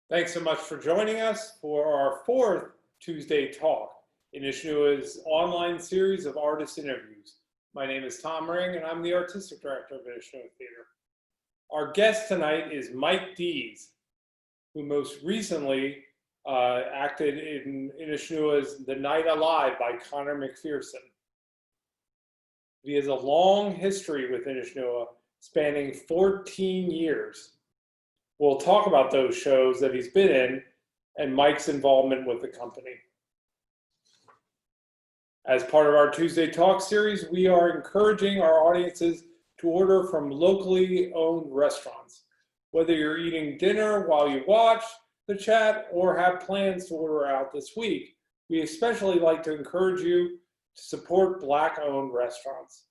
Thanks so much for joining us for our fourth Tuesday Talk in Inishnua's online series of artist interviews. My name is Tom Ring, and I'm the Artistic Director of Inishnua Theater. Our guest tonight is Mike Dees, who most recently acted in Inishnua's The Night Alive by Connor McPherson. He has a long history with Inishnua, spanning 14 years. We'll talk about those shows that he's been in and Mike's involvement with the company. As part of our Tuesday Talk series, we are encouraging our audiences to order from locally owned restaurants. Whether you're eating dinner while you watch the chat or have plans to order out this week, we especially like to encourage you to support Black-owned restaurants.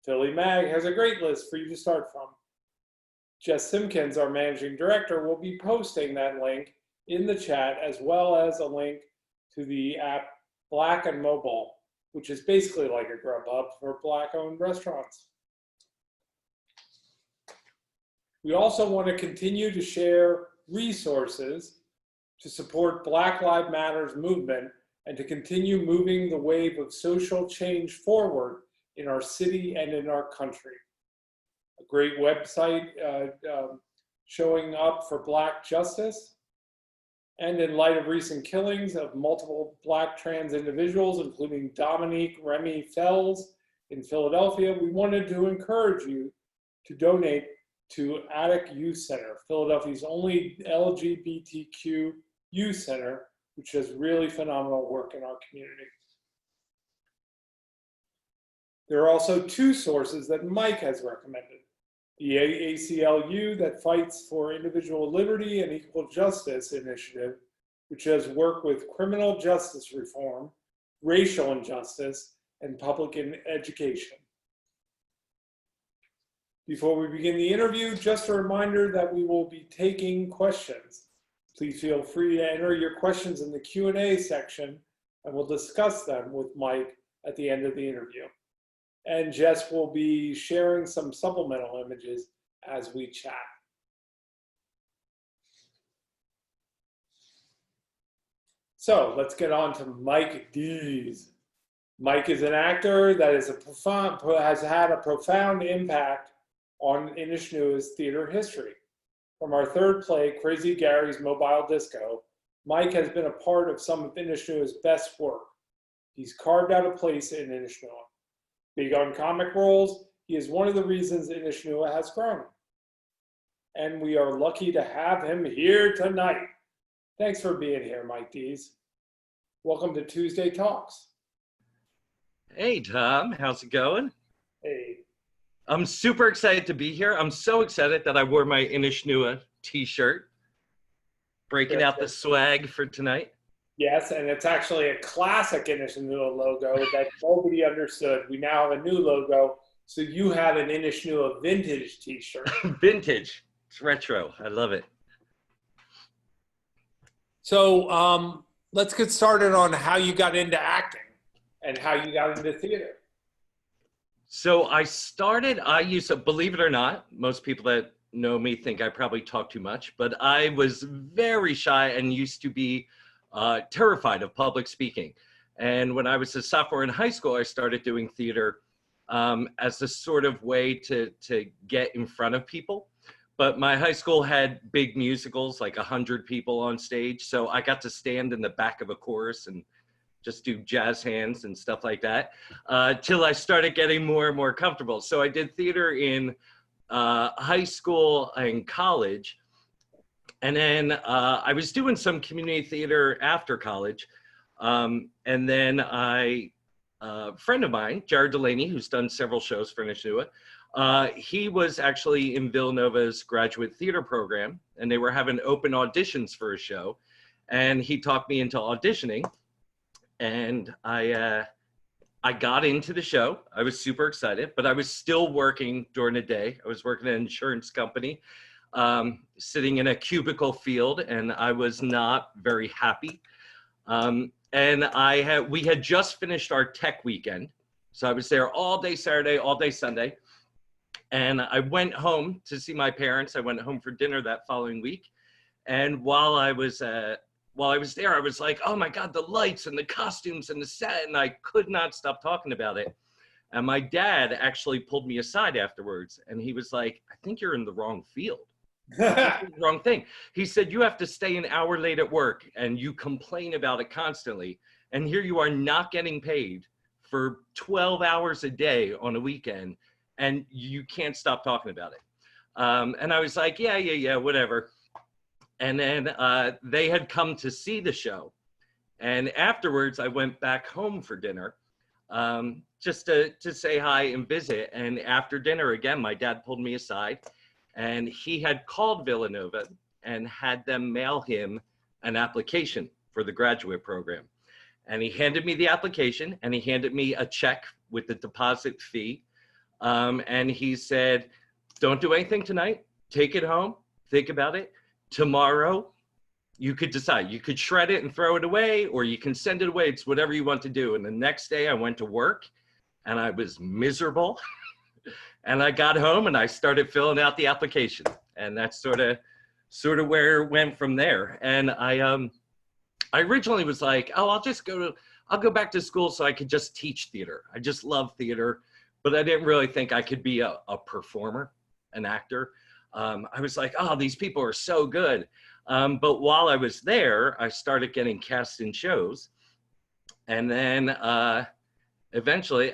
Philly Mag has a great list for you to start from. Jess Simpkins, our managing director, will be posting that link in the chat, as well as a link to the app Black and Mobile, which is basically like a Grubhub for Black-owned restaurants. We also want to continue to share resources to support Black Lives Matter movement and to continue moving the wave of social change forward in our city and in our country. A great website showing up for Black justice. And in light of recent killings of multiple Black trans individuals, including Dominique Remy Fells in Philadelphia, we wanted to encourage you to donate to Attic Youth Center, Philadelphia's only LGBTQ youth center, which does really phenomenal work in our community. There are also two sources that Mike has recommended. The ACLU, that fights for individual liberty and equal justice initiative, which has worked with criminal justice reform, racial injustice, and public education. Before we begin the interview, just a reminder that we will be taking questions. Please feel free to enter your questions in the Q&A section, and we'll discuss them with Mike at the end of the interview. And Jess will be sharing some supplemental images as we chat. So let's get on to Mike Dees. Mike is an actor that has had a profound impact on Inishnua's theater history. From our third play, Crazy Gary's Mobile Disco, Mike has been a part of some of Inishnua's best work. He's carved out a place in Inishnua. Big on comic roles, he is one of the reasons Inishnua has grown. And we are lucky to have him here tonight. Thanks for being here, Mike Dees. Welcome to Tuesday Talks. Hey, Tom, how's it going? Hey. I'm super excited to be here. I'm so excited that I wore my Inishnua t-shirt, breaking out the swag for tonight. Yes, and it's actually a classic Inishnua logo that nobody understood. We now have a new logo, so you have an Inishnua vintage t-shirt. Vintage, it's retro, I love it. So let's get started on how you got into acting and how you got into theater. So I used to, believe it or not, most people that know me think I probably talk too much, but I was very shy and used to be terrified of public speaking. And when I was a sophomore in high school, I started doing theater as a sort of way to get in front of people. But my high school had big musicals, like 100 people on stage. So I got to stand in the back of a chorus and just do jazz hands and stuff like that, till I started getting more and more comfortable. So I did theater in high school and college. And then I was doing some community theater after college. And then a friend of mine, Jared Delaney, who's done several shows for Inishnua, he was actually in Villanova's graduate theater program, and they were having open auditions for a show. And he talked me into auditioning, and I got into the show. I was super excited, but I was still working during the day. I was working at an insurance company, sitting in a cubicle field, and I was not very happy. And we had just finished our tech weekend. So I was there all day Saturday, all day Sunday. And I went home to see my parents. I went home for dinner that following week. And while I was there, I was like, oh my God, the lights and the costumes and the set, and I could not stop talking about it. And my dad actually pulled me aside afterwards, and he was like, I think you're in the wrong field. Wrong thing. He said, you have to stay an hour late at work and you complain about it constantly. And here you are not getting paid for 12 hours a day on a weekend and you can't stop talking about it. And I was like, yeah, whatever. And then they had come to see the show. And afterwards, I went back home for dinner just to say hi and visit. And after dinner, again, my dad pulled me aside. And he had called Villanova and had them mail him an application for the graduate program. And he handed me the application and he handed me a check with the deposit fee. And he said, don't do anything tonight. Take it home. Think about it. Tomorrow, you could decide. You could shred it and throw it away, or you can send it away. It's whatever you want to do. And the next day I went to work and I was miserable. And I got home and I started filling out the application, and that's sort of where it went from there. And I originally was like, oh, I'll go back to school so I could just teach theater. I just love theater, but I didn't really think I could be a performer, an actor. I was like, oh, these people are so good. But while I was there, I started getting cast in shows, and then eventually,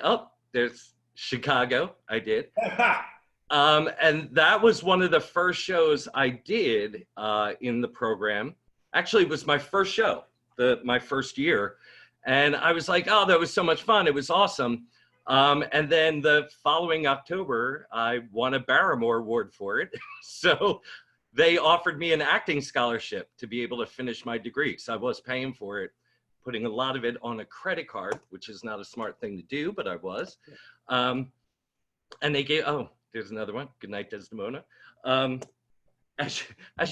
there's Chicago, I did. And that was one of the first shows I did in the program. Actually, it was my first show, my first year. And I was like, oh, that was so much fun. It was awesome. And then the following October, I won a Barrymore Award for it. So they offered me an acting scholarship to be able to finish my degree. So I was paying for it, putting a lot of it on a credit card, which is not a smart thing to do, but I was. And they gave, there's another one. Good night, Desdemona. As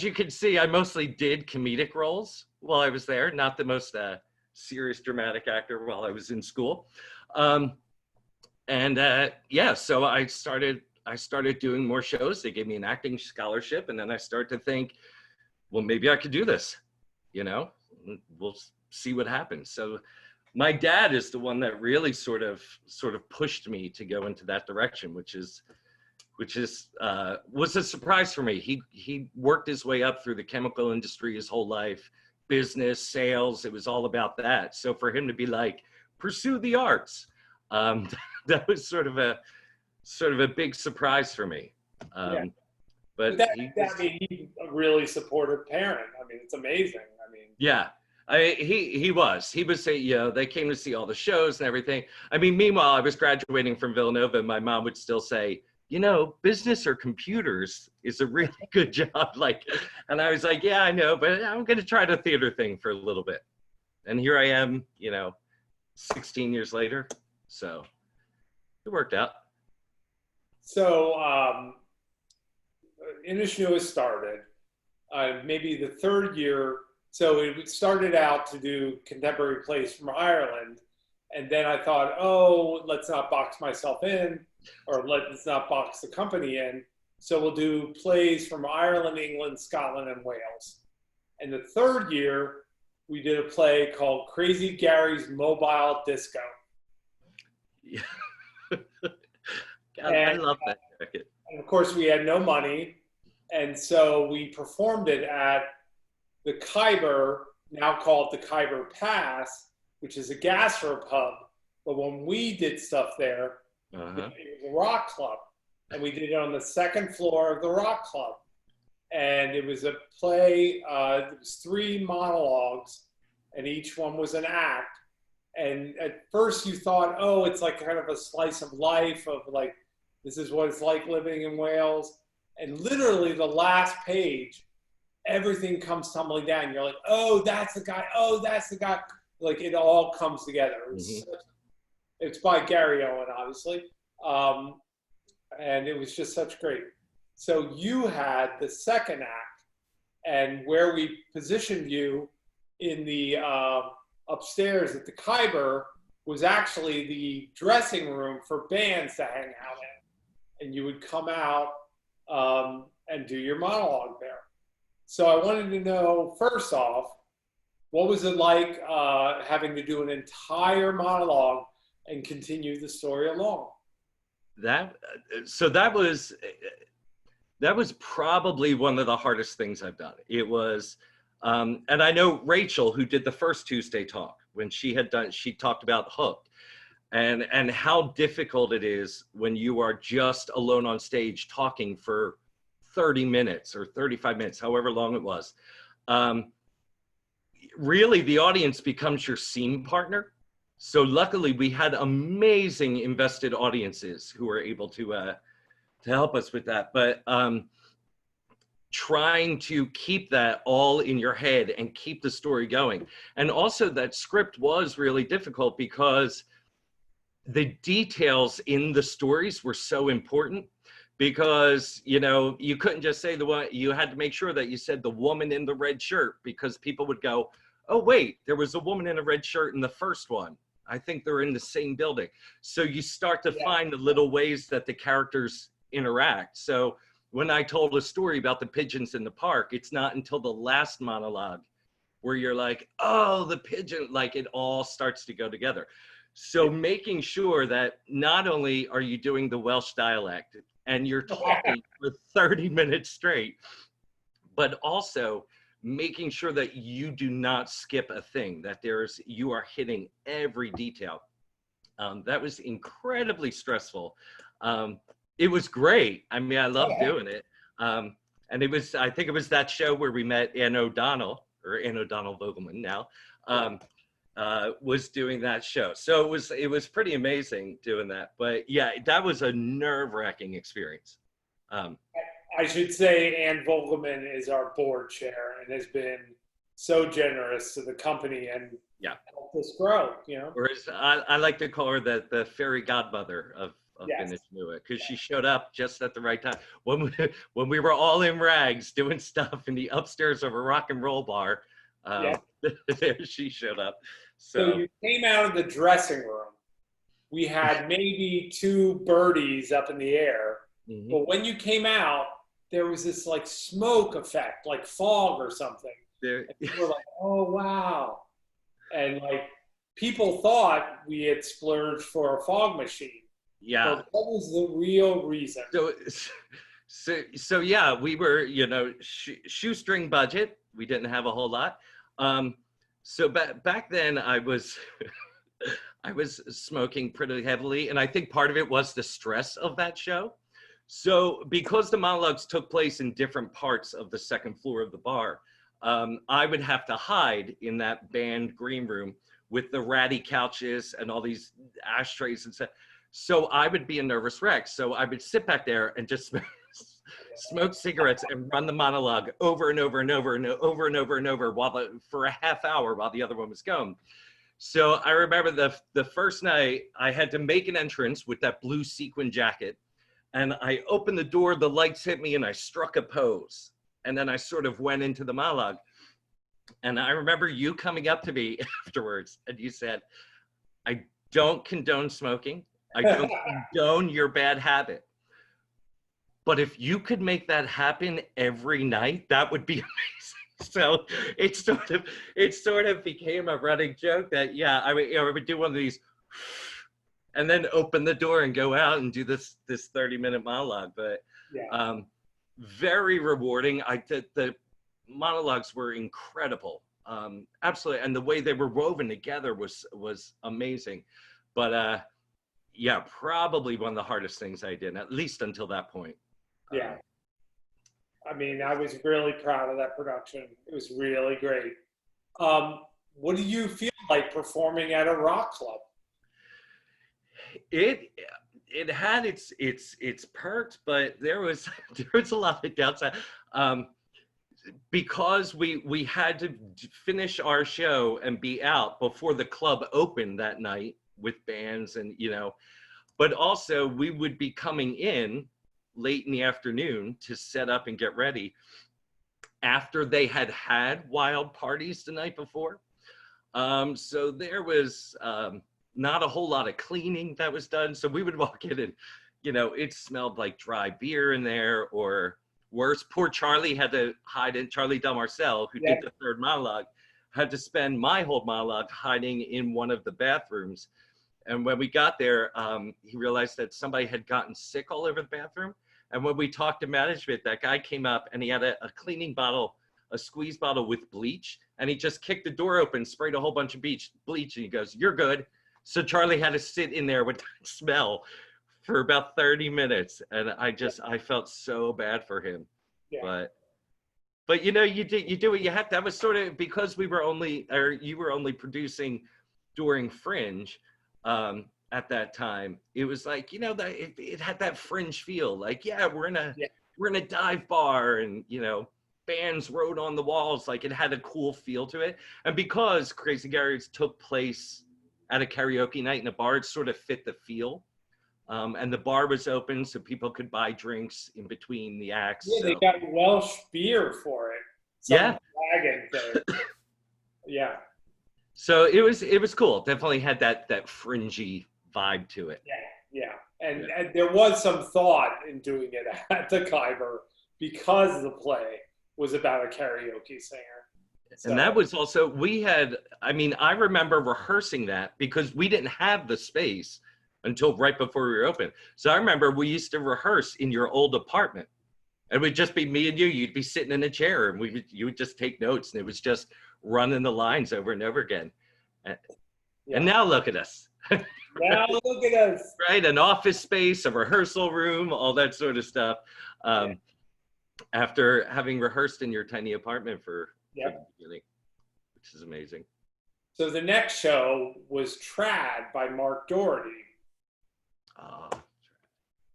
you can see, I mostly did comedic roles while I was there, not the most serious dramatic actor while I was in school. So I started doing more shows. They gave me an acting scholarship, and then I started to think, well, maybe I could do this, we'll see what happens. So my dad is the one that really sort of pushed me to go into that direction, which was a surprise for me. He worked his way up through the chemical industry his whole life, business, sales. It was all about that. So for him to be like, pursue the arts, that was sort of a big surprise for me. Yeah. But he's a really supportive parent. I mean, it's amazing. Yeah. He was, they came to see all the shows and everything. I mean, meanwhile, I was graduating from Villanova and my mom would still say, business or computers is a really good job. And I was like, yeah, I know, but I'm going to try the theater thing for a little bit. And here I am, 16 years later. So it worked out. So Inishnu started maybe the third year. So it started out to do contemporary plays from Ireland. And then I thought, oh, let's not box myself in, or let's not box the company in. So we'll do plays from Ireland, England, Scotland, and Wales. And the third year, we did a play called Crazy Gary's Mobile Disco. Yeah. God, I love that jacket. And of course, we had no money. And so we performed it at the Khyber, now called the Khyber Pass, which is a gastropub. But when we did stuff there, it was a rock club. And we did it on the second floor of the rock club. And it was a play, it was 3 monologues, and each one was an act. And at first you thought, oh, it's like kind of a slice of life of like, this is what it's like living in Wales. And literally the last page, everything comes tumbling down. You're like, oh, that's the guy. Oh, that's the guy. Like it all comes together. It's by Gary Owen, obviously. And it was just such great. So you had the second act, and where we positioned you in the upstairs at the Khyber was actually the dressing room for bands to hang out in. And you would come out and do your monologue there. So I wanted to know, first off, what was it like having to do an entire monologue and continue the story along? That so that was probably one of the hardest things I've done. It was, and I know Rachel, who did the first Tuesday talk, when she talked about Hooked, and how difficult it is when you are just alone on stage talking for 30 minutes or 35 minutes, however long it was. Um, Really, the audience becomes your scene partner. So luckily, we had amazing invested audiences who were able to help us with that. But trying to keep that all in your head and keep the story going. And also that script was really difficult because the details in the stories were so important, because you couldn't just say the one. You had to make sure that you said the woman in the red shirt, because people would go, oh wait, there was a woman in a red shirt in the first one. I think they're in the same building. So you start to find the little ways that the characters interact. So when I told a story about the pigeons in the park, it's not until the last monologue where you're like, oh, the pigeon, like it all starts to go together. So making sure that not only are you doing the Welsh dialect and you're talking for 30 minutes straight, but also making sure that you do not skip a thing, that you are hitting every detail. That was incredibly stressful. It was great. I mean, I love doing it. And I think it was that show where we met Ann O'Donnell, or Ann O'Donnell Vogelman now, was doing that show. So it was pretty amazing doing that. But yeah, that was a nerve-wracking experience. I should say Ann Vogelman is our board chair and has been so generous to the company and helped us grow, Or as I like to call her the fairy godmother of Vintage Newick, because she showed up just at the right time. When we were all in rags doing stuff in the upstairs of a rock and roll bar, there she showed up. So you came out of the dressing room. We had maybe 2 birdies up in the air. Mm-hmm. But when you came out, there was this like smoke effect, like fog or something. And people were like, oh, wow. And like people thought we had splurged for a fog machine. Yeah. But what was the real reason? So yeah, we were, shoestring budget. We didn't have a whole lot. So back then I was I was smoking pretty heavily, and I think part of it was the stress of that show. So because the monologues took place in different parts of the second floor of the bar, I would have to hide in that band green room with the ratty couches and all these ashtrays and stuff. So I would be a nervous wreck. So I would sit back there and just smoke cigarettes and run the monologue over and over and over and over and over and over for a half hour while the other one was going. So I remember the first night I had to make an entrance with that blue sequin jacket. And I opened the door, the lights hit me, and I struck a pose. And then I sort of went into the monologue. And I remember you coming up to me afterwards, and you said, I don't condone smoking. I don't condone your bad habit. But if you could make that happen every night, that would be amazing. So it sort of became a running joke that, I would do one of these, and then open the door and go out and do this 30-minute monologue. But very rewarding. The monologues were incredible, absolutely, and the way they were woven together was amazing. But probably one of the hardest things I did, at least until that point. I mean, I was really proud of that production. It was really great. What do you feel like performing at a rock club? It had its perks, but there was a lot of downside. Because we had to finish our show and be out before the club opened that night with bands and but also we would be coming in late in the afternoon to set up and get ready after they had wild parties the night before. So there was not a whole lot of cleaning that was done. So we would walk in and, it smelled like dry beer in there, or worse. Poor Charlie had to hide in, Charlie Del Marcel, who did the third monologue, had to spend my whole monologue hiding in one of the bathrooms. And when we got there, he realized that somebody had gotten sick all over the bathroom. And when we talked to management, that guy came up and he had a cleaning bottle, a squeeze bottle with bleach. And he just kicked the door open, sprayed a whole bunch of bleach. And he goes, "You're good." So Charlie had to sit in there with that smell for about 30 minutes. And I felt so bad for him. Yeah. But you know, you do what you have to. That was sort of because you were only producing during Fringe at that time. It was like, you know, that it had that Fringe feel. Like, yeah, we're in a dive bar, and you know, bands wrote on the walls. Like, it had a cool feel to it. And because Crazy Gary's took place at a karaoke night in a bar, it sort of fit the feel. And the bar was open, so people could buy drinks in between the acts. Yeah, they got Welsh beer for it. Some wagon thing. Yeah. So it was cool. Definitely had that fringy vibe to it. Yeah. And there was some thought in doing it at the Khyber because the play was about a karaoke singer. So. And that was also, I remember rehearsing that because we didn't have the space until right before we were open. So I remember we used to rehearse in your old apartment. It would just be me and you. You'd be sitting in a chair, and you would just take notes, and it was just running the lines over and over again. And now look at us. Now look at us. Right, an office space, a rehearsal room, all that sort of stuff. After having rehearsed in your tiny apartment for the beginning, which is amazing. So the next show was Trad by Mark Doherty.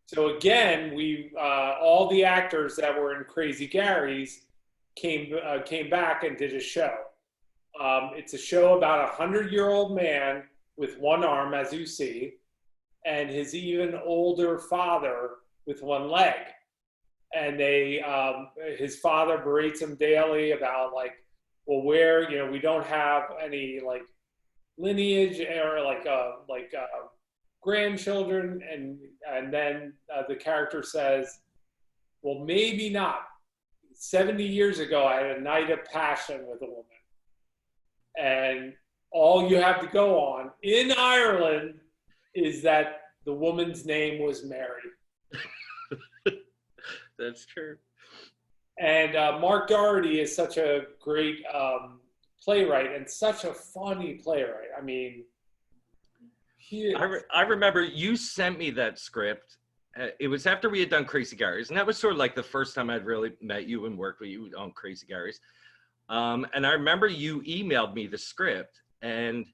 So again, we all the actors that were in Crazy Gary's came back and did a show. It's a show about a 100-year-old man with one arm, as you see, and his even older father with one leg. And his father berates him daily about we don't have any lineage or grandchildren, and then the character says, well, maybe not. 70 years ago, I had a night of passion with a woman. And all you have to go on in Ireland is that the woman's name was Mary. That's true. And Mark Doherty is such a great playwright and such a funny playwright. I mean, I remember you sent me that script. It was after we had done Crazy Gary's, and that was sort of like the first time I'd really met you and worked with you on Crazy Gary's. And I remember you emailed me the script, and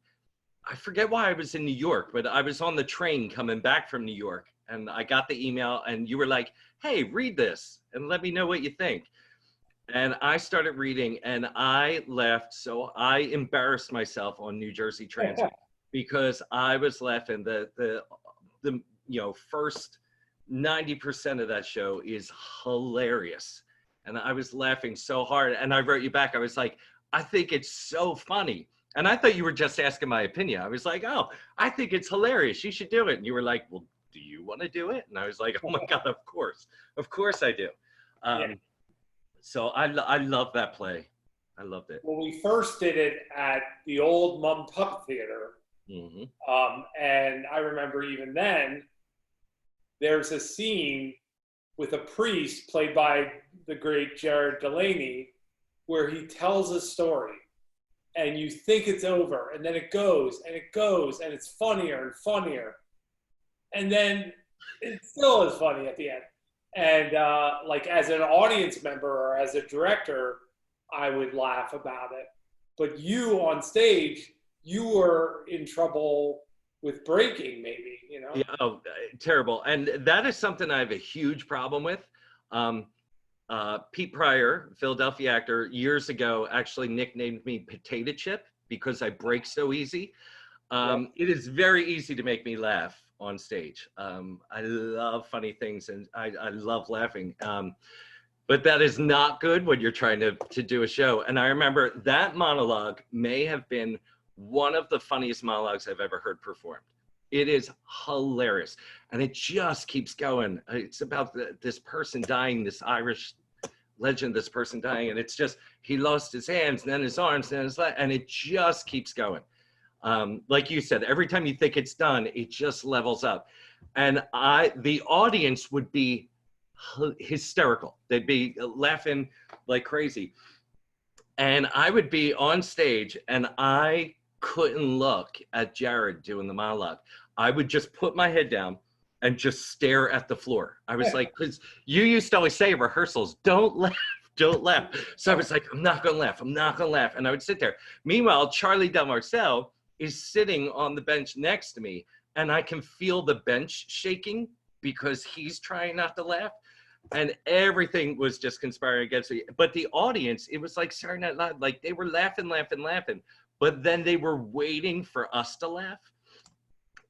I forget why I was in New York, but I was on the train coming back from New York, and I got the email, and you were like, "Hey, read this and let me know what you think." And I started reading, and I left, so I embarrassed myself on New Jersey Transit. Because I was laughing. The first 90% of that show is hilarious, and I was laughing so hard. And I wrote you back. I was like, I think it's so funny. And I thought you were just asking my opinion. I was like, oh, I think it's hilarious. You should do it. And you were like, well, do you want to do it? And I was like, oh my God, of course I do. So I love that play. I loved it. Well, we first did it at the old Mum Pup Theater. Mm-hmm. And I remember even then, there's a scene with a priest played by the great Jared Delaney where he tells a story and you think it's over, and then it goes and it goes and it's funnier and funnier. And then it still is funny at the end. And as an audience member or as a director, I would laugh about it. But you on stage, you were in trouble with breaking, maybe, you know? Yeah, terrible. And that is something I have a huge problem with. Pete Pryor, Philadelphia actor, years ago actually nicknamed me Potato Chip because I break so easy. It is very easy to make me laugh on stage. I love funny things, and I love laughing. But that is not good when you're trying to do a show. And I remember that monologue may have been one of the funniest monologues I've ever heard performed. It is hilarious. And it just keeps going. It's about this person dying, this Irish legend of this person dying, and it's just, he lost his hands, then his arms, then his leg, and it just keeps going. Like you said, every time you think it's done, it just levels up. And the audience would be hysterical. They'd be laughing like crazy. And I would be on stage and I couldn't look at Jared doing the monologue. I would just put my head down and just stare at the floor. I was like, because you used to always say in rehearsals, don't laugh, don't laugh. So I was like, I'm not gonna laugh, I'm not gonna laugh. And I would sit there. Meanwhile, Charlie Del Marcel is sitting on the bench next to me and I can feel the bench shaking because he's trying not to laugh. And everything was just conspiring against me. But the audience, it was like Saturday Night Live, like they were laughing, laughing, laughing. But then they were waiting for us to laugh.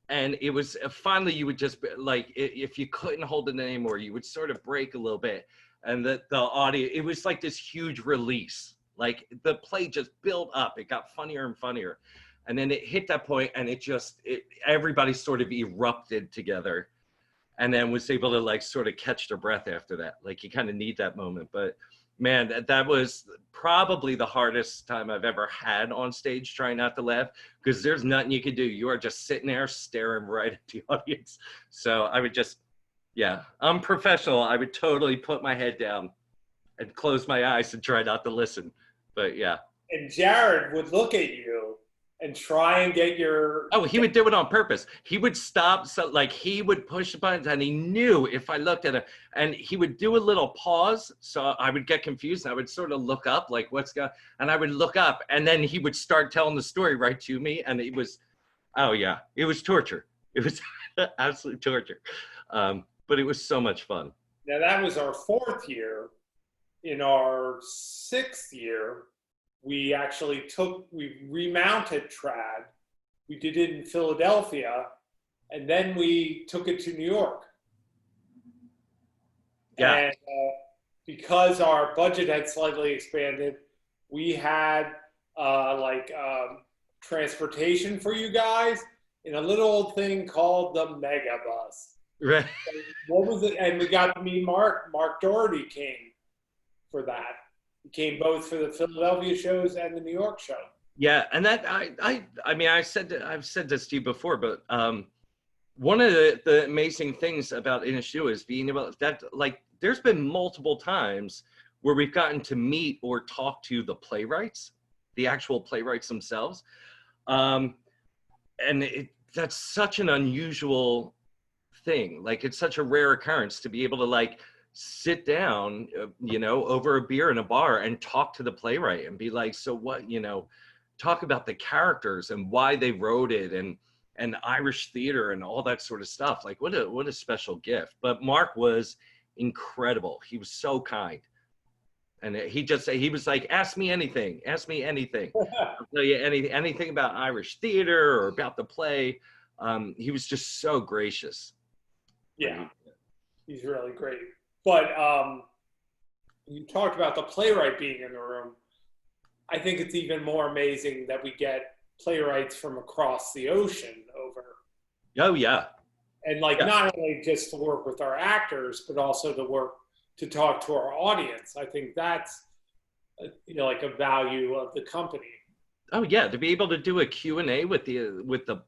And it was finally, you would just like, if you couldn't hold it anymore, you would sort of break a little bit. And the audience, it was like this huge release. Like the play just built up. It got funnier and funnier. And then it hit that point and everybody sort of erupted together. And then was able to like sort of catch their breath after that. Like you kind of need that moment. But man, that was probably the hardest time I've ever had on stage trying not to laugh, because there's nothing you can do. You are just sitting there staring right at the audience. So I would just, yeah, I'm professional. I would totally put my head down and close my eyes and try not to listen. But yeah. And Jared would look at you and try and get your... Oh, he would do it on purpose. He would stop, so like he would push the buttons and he knew if I looked at him, and he would do a little pause. So I would get confused. I would sort of look up like what's going, and I would look up and then he would start telling the story right to me. And it was, oh yeah, it was torture. It was absolute torture. But it was so much fun. Now that was our 4th year. In our 6th year, we remounted trad. We did it in Philadelphia, and then we took it to New York. Yeah. And because our budget had slightly expanded, we had transportation for you guys in a little thing called the Mega Bus. Right. What was it? And we got to meet Mark Doherty came for that. He came both for the Philadelphia shows and the New York show. Yeah, and that I mean I've said this to you before, but one of the amazing things about Inishu is being able that, like, there's been multiple times where we've gotten to meet or talk to the playwrights, the actual playwrights themselves, and that's such an unusual thing. Like it's such a rare occurrence to be able to like sit down, over a beer in a bar and talk to the playwright and be like, so what, talk about the characters and why they wrote it and Irish theater and all that sort of stuff. Like what a special gift. But Mark was incredible. He was so kind. And he was like, ask me anything. I'll tell you anything about Irish theater or about the play. He was just so gracious. Yeah, he's really great. But you talked about the playwright being in the room. I think it's even more amazing that we get playwrights from across the ocean over. Oh, yeah. And not only just to work with our actors, but also to talk to our audience. I think that's, like a value of the company. Oh, yeah. To be able to do a Q&A with the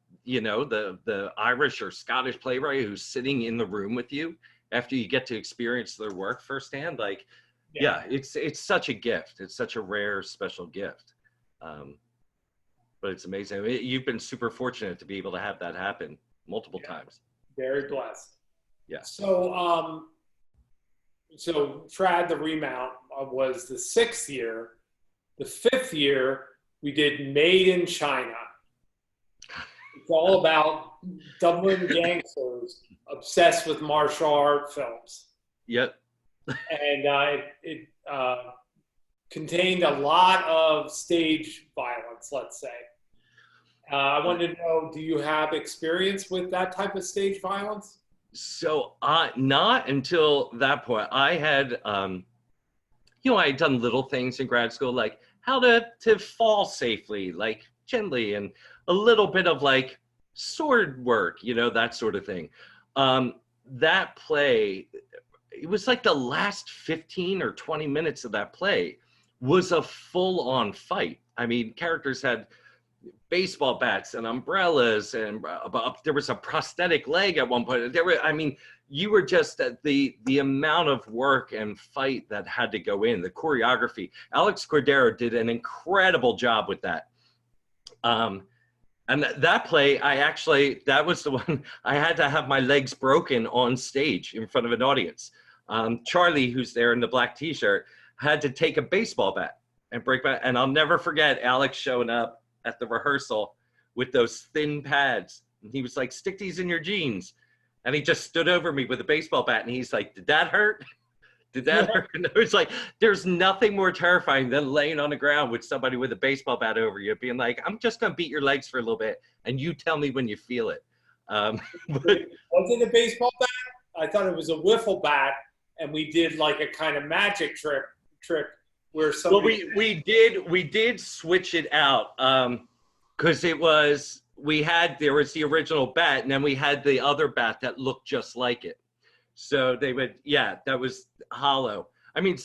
Irish or Scottish playwright who's sitting in the room with you after you get to experience their work firsthand, like, yeah, it's such a gift. It's such a rare, special gift. But it's amazing. You've been super fortunate to be able to have that happen multiple times. Very blessed. Yeah. So, so Trad the Remount was the 6th year. The 5th year, we did Made in China. It's all about Dublin gangsters obsessed with martial art films. Yep. And it contained a lot of stage violence, let's say. I wanted to know, do you have experience with that type of stage violence? So not until that point. I had, I had done little things in grad school, like how to fall safely, like gently, and a little bit of like sword work, that sort of thing. That play, it was like the last 15 or 20 minutes of that play was a full-on fight. I mean, characters had baseball bats and umbrellas, and there was a prosthetic leg at one point. I mean, you were just at the amount of work and fight that had to go in, the choreography. Alex Cordero did an incredible job with that. And that play, that was the one I had to have my legs broken on stage in front of an audience. Charlie, who's there in the black t-shirt, had to take a baseball bat and break my, and I'll never forget Alex showing up at the rehearsal with those thin pads. And he was like, stick these in your jeans. And he just stood over me with a baseball bat and he's like, did that hurt? Did that hurt? And it was like, there's nothing more terrifying than laying on the ground with somebody with a baseball bat over you, being like, I'm just gonna beat your legs for a little bit and you tell me when you feel it. Was it a baseball bat? I thought it was a wiffle bat, and we did like a kind of magic trick where somebody. Well, we did switch it out because there was the original bat, and then we had the other bat that looked just like it. So they would, that was hollow. I mean,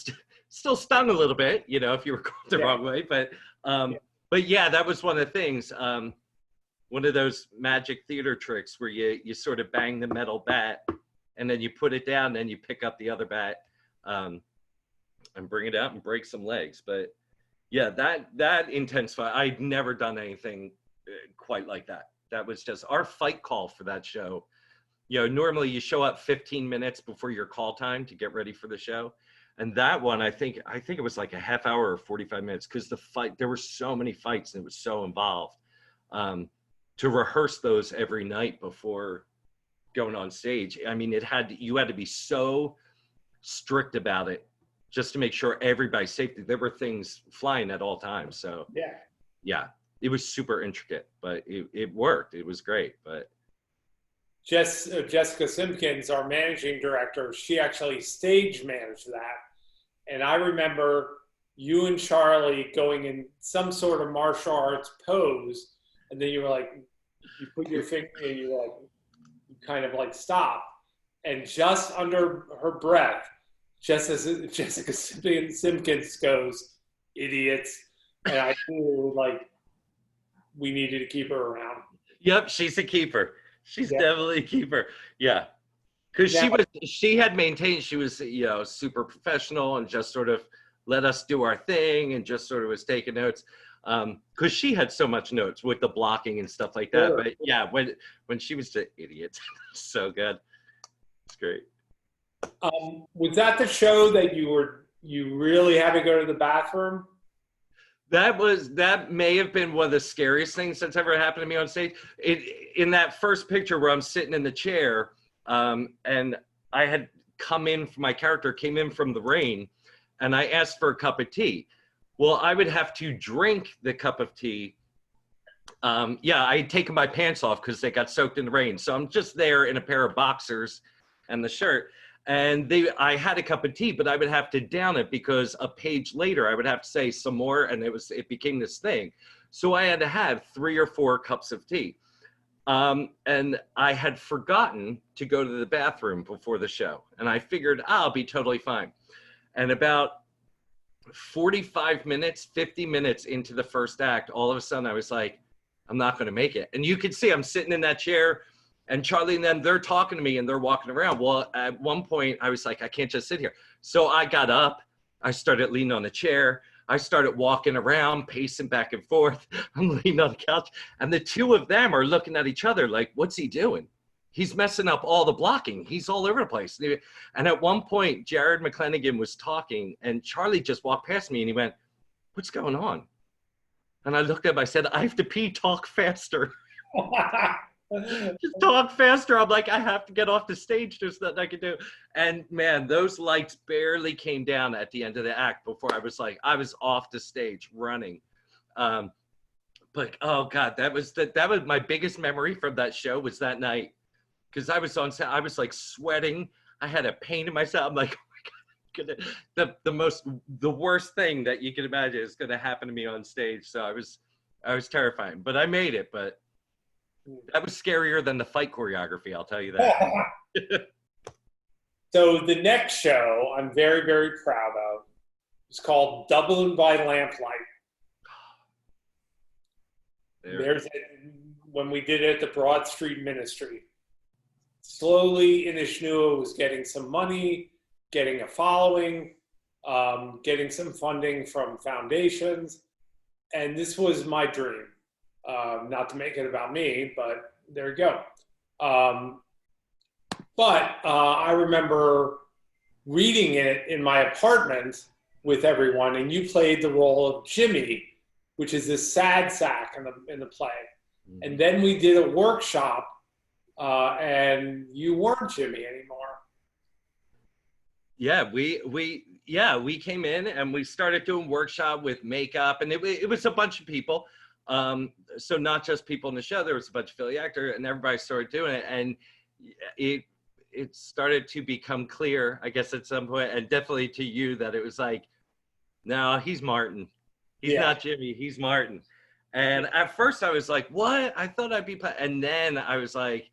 still stung a little bit, you know, if you were going the wrong way, but that was one of the things. One of those magic theater tricks where you sort of bang the metal bat and then you put it down, then you pick up the other bat and bring it out and break some legs. But yeah, that intense fight, I'd never done anything quite like that. That was just our fight call for that show. You know, normally you show up 15 minutes before your call time to get ready for the show. And that one, I think it was like a half hour or 45 minutes because there were so many fights and it was so involved. To rehearse those every night before going on stage. I mean, you had to be so strict about it just to make sure everybody's safety. There were things flying at all times. So yeah, it was super intricate, but it worked. It was great. But Jessica Simpkins, our managing director, she actually stage managed that. And I remember you and Charlie going in some sort of martial arts pose, and then you were like, you put your finger and you kind of like stop. And just under her breath, Jessica Simpkins goes, idiots. And I knew like we needed to keep her around. Yep, she's a keeper. She's definitely a keeper. Yeah. Because she had maintained she was, you know, super professional and just sort of let us do our thing and just sort of was taking notes. Because she had so much notes with the blocking and stuff like that. Sure. But yeah, when she was the idiot, so good. It's great. Was that the show that you really had to go to the bathroom? That may have been one of the scariest things that's ever happened to me on stage. In that first picture where I'm sitting in the chair, and I had my character came in from the rain, and I asked for a cup of tea. Well, I would have to drink the cup of tea. I had taken my pants off because they got soaked in the rain. So I'm just there in a pair of boxers and the shirt. And I had a cup of tea, but I would have to down it because a page later I would have to say some more, and it became this thing. So I had to have 3 or 4 cups of tea. And I had forgotten to go to the bathroom before the show. And I figured I'll be totally fine. And about 45 minutes, 50 minutes into the first act, all of a sudden I was like, I'm not going to make it. And you could see I'm sitting in that chair, and Charlie and them, they're talking to me and they're walking around. Well, at one point I was like, I can't just sit here. So I got up, I started leaning on the chair. I started walking around, pacing back and forth. I'm leaning on the couch, and the two of them are looking at each other like, what's he doing? He's messing up all the blocking. He's all over the place. And at one point, Jared McClanagan was talking, and Charlie just walked past me, and he went, what's going on? And I looked at him, I said, I have to pee, talk faster. Just talk faster. I'm like, I have to get off the stage. There's nothing I can do. And man, those lights barely came down at the end of the act before I was like, I was off the stage running. But oh God, that was my biggest memory from that show was that night. Because I was on set, I was like sweating. I had a pain in myself. I'm like, oh my God, the worst thing that you can imagine is going to happen to me on stage. So I was terrifying, but I made it. But that was scarier than the fight choreography, I'll tell you that. So the next show I'm very, very proud of is called Dublin by Lamplight. When we did it at the Broad Street Ministry. Slowly, Inishnuah was getting some money, getting a following, getting some funding from foundations. And this was my dream. Not to make it about me, but there you go. But I remember reading it in my apartment with everyone, and you played the role of Jimmy, which is this sad sack in the play. Mm-hmm. And then we did a workshop, and you weren't Jimmy anymore. Yeah, we came in and we started doing workshop with makeup, and it was a bunch of people. So not just people in the show, there was a bunch of Philly actors, and everybody started doing it, and it started to become clear, I guess, at some point, and definitely to you, that it was like, no, he's Martin. He's not Jimmy, he's Martin. And at first I was like, what? I thought I'd be, and then I was like,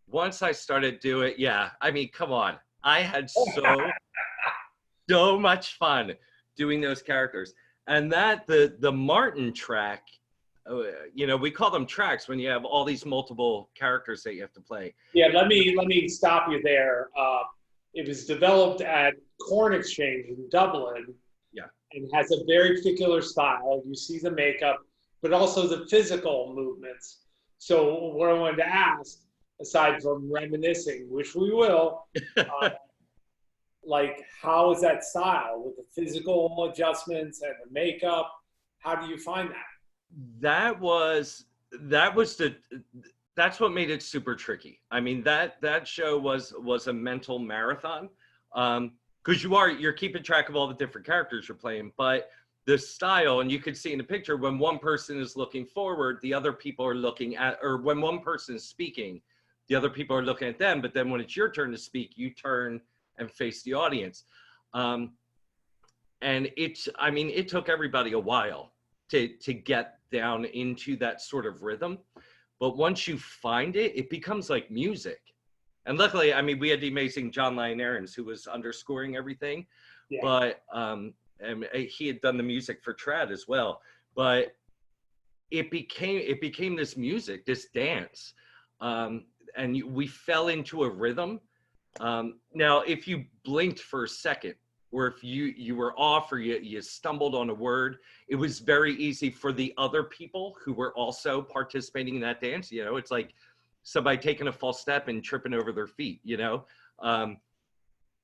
once I started doing it, I mean, come on. I had so much fun doing those characters. And that, the Martin track, we call them tracks when you have all these multiple characters that you have to play. Yeah, let me stop you there. It was developed at Corn Exchange in Dublin. Yeah. And has a very particular style. You see the makeup, but also the physical movements. So what I wanted to ask, aside from reminiscing, which we will, like, how is that style with the physical adjustments and the makeup? How do you find that? That's what made it super tricky. I mean, that show was a mental marathon, because you're keeping track of all the different characters you're playing, but the style, and you could see in the picture, when one person is looking forward, the other people are looking at, or when one person is speaking, the other people are looking at them, but then when it's your turn to speak, you turn and face the audience. And it took everybody a while to get down into that sort of rhythm. But once you find it, it becomes like music. And luckily, I mean, we had the amazing John Lyon-Aarons, who was underscoring everything, but and he had done the music for Trad as well. But it became this music, this dance, and we fell into a rhythm. Now, if you blinked for a second, or if you were off, or you stumbled on a word, it was very easy for the other people who were also participating in that dance. It's like somebody taking a false step and tripping over their feet,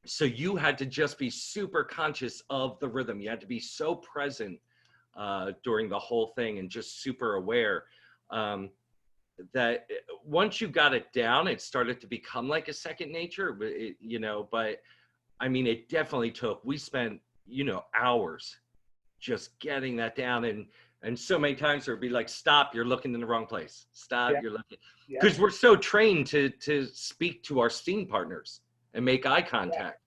so you had to just be super conscious of the rhythm. You had to be so present during the whole thing, and just super aware, that once you got it down, it started to become like a second nature. But I mean, it definitely we spent, hours just getting that down. And so many times there'd be like, stop, you're looking in the wrong place. Stop, you're looking. Because we're so trained to speak to our scene partners and make eye contact.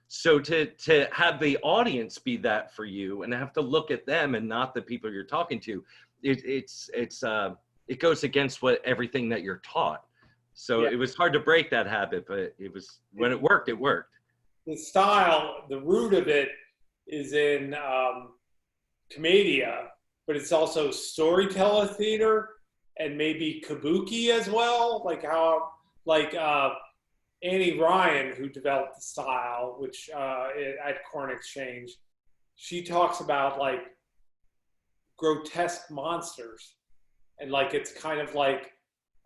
So to have the audience be that for you, and have to look at them and not the people you're talking to, it goes against everything that you're taught. So it was hard to break that habit, but when it worked, it worked. The style, the root of it is in commedia, but it's also storyteller theater, and maybe kabuki as well. Like Annie Ryan, who developed the style, which at Corn Exchange, she talks about like grotesque monsters, and like it's kind of like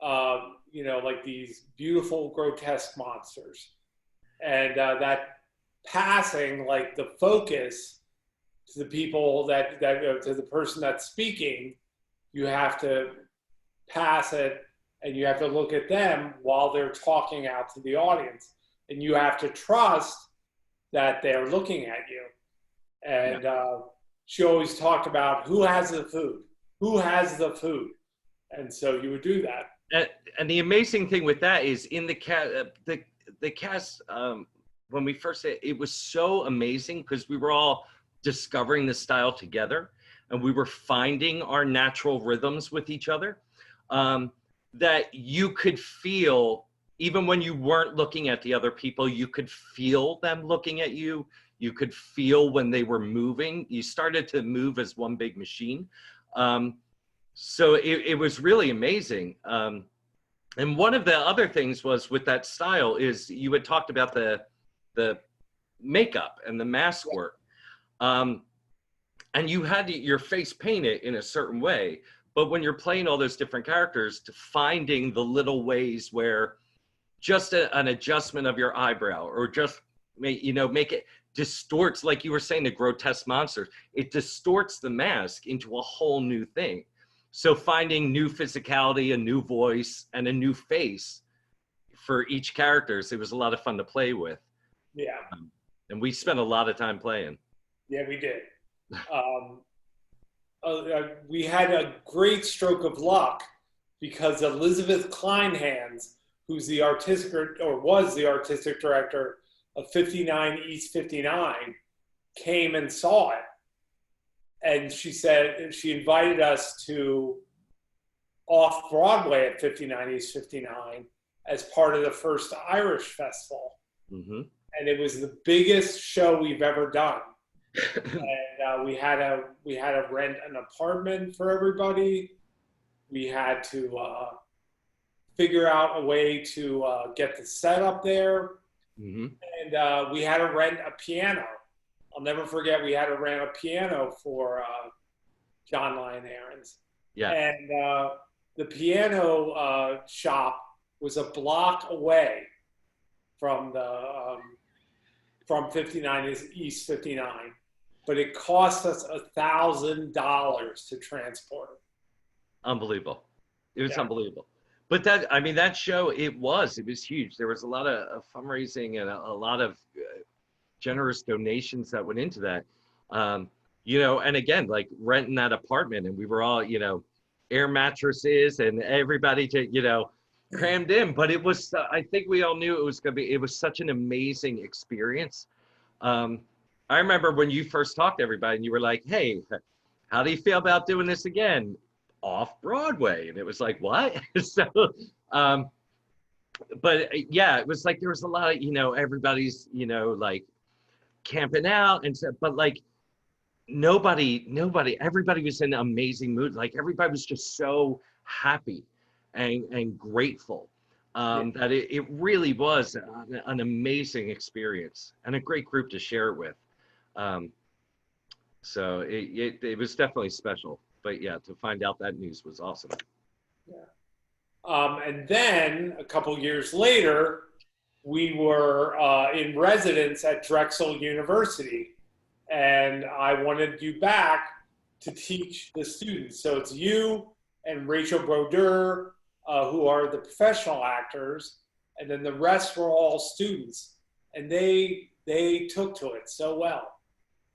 like these beautiful grotesque monsters, and that passing like the focus to the people that to the person that's speaking, you have to pass it, and you have to look at them while they're talking out to the audience, and you have to trust that they're looking at you. And she always talked about who has the food, and so you would do that. And the amazing thing with that is in the cast, when we first said, it was so amazing because we were all discovering the style together, and we were finding our natural rhythms with each other, that you could feel even when you weren't looking at the other people, you could feel them looking at you. You could feel when they were moving. You started to move as one big machine. So it was really amazing. And one of the other things was with that style is you had talked about the makeup and the mask work. And you had your face painted in a certain way. But when you're playing all those different characters, to finding the little ways where just an adjustment of your eyebrow, or just make it distorts, like you were saying, the grotesque monsters, it distorts the mask into a whole new thing. So finding new physicality, a new voice, and a new face for each characters, it was a lot of fun to play with. Yeah. And we spent a lot of time playing. Yeah, we did. We had a great stroke of luck because Elizabeth Kleinhans, who's the artistic, or was the artistic director of 59 East 59, came and saw it. And she said, she invited us to off-Broadway at 59 East 59 as part of the first Irish Festival. Mm-hmm. And it was the biggest show we've ever done. And we had to rent an apartment for everybody. We had to figure out a way to get the set up there. Mm-hmm. And we had to rent a piano. I'll never forget, we had to rent a piano for John Lyon Aarons. Yeah. And the piano shop was a block away from the from 59 East 59, but it cost us $1,000 to transport it. Unbelievable. It was unbelievable. But that show, it was huge. There was a lot of fundraising and a lot of generous donations that went into that. And again, like renting that apartment, and we were all, air mattresses and everybody to, crammed in. But it was, I think we all knew it was such an amazing experience. I remember when you first talked to everybody and you were like, hey, how do you feel about doing this again? Off Broadway. And it was like, what? So, but yeah, it was like, there was a lot of, everybody's, like camping out and stuff, but like everybody was in an amazing mood. Like everybody was just so happy and grateful that it really was an amazing experience and a great group to share it with. So it was definitely special. But yeah, to find out that news was awesome. Yeah. And then a couple years later, we were in residence at Drexel University, and I wanted you back to teach the students. So it's you and Rachel Brodeur, who are the professional actors, and then the rest were all students, and they took to it so well.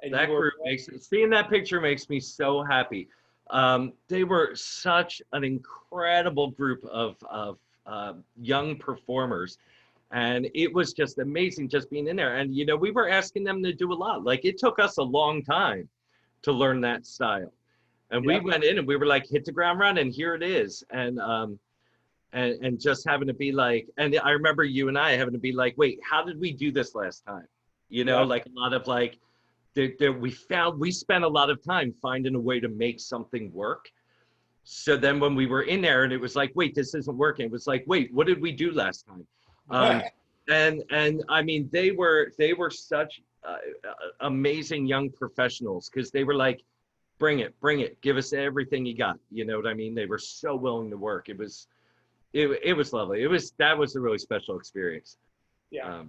And that group seeing that picture makes me so happy. They were such an incredible group of young performers, and it was just amazing just being in there. And we were asking them to do a lot. Like it took us a long time to learn that style, and we went in and we were like, hit the ground running, here it is. And just having to be like, and I remember you and I having to be like, wait, how did we do this last time? Like a lot of like, we spent a lot of time finding a way to make something work. So then when we were in there and it was like, wait, this isn't working. It was like, wait, what did we do last time? And I mean, they were such amazing young professionals, because they were like, bring it, give us everything you got. You know what I mean? They were so willing to work. It was lovely. That was a really special experience. Yeah.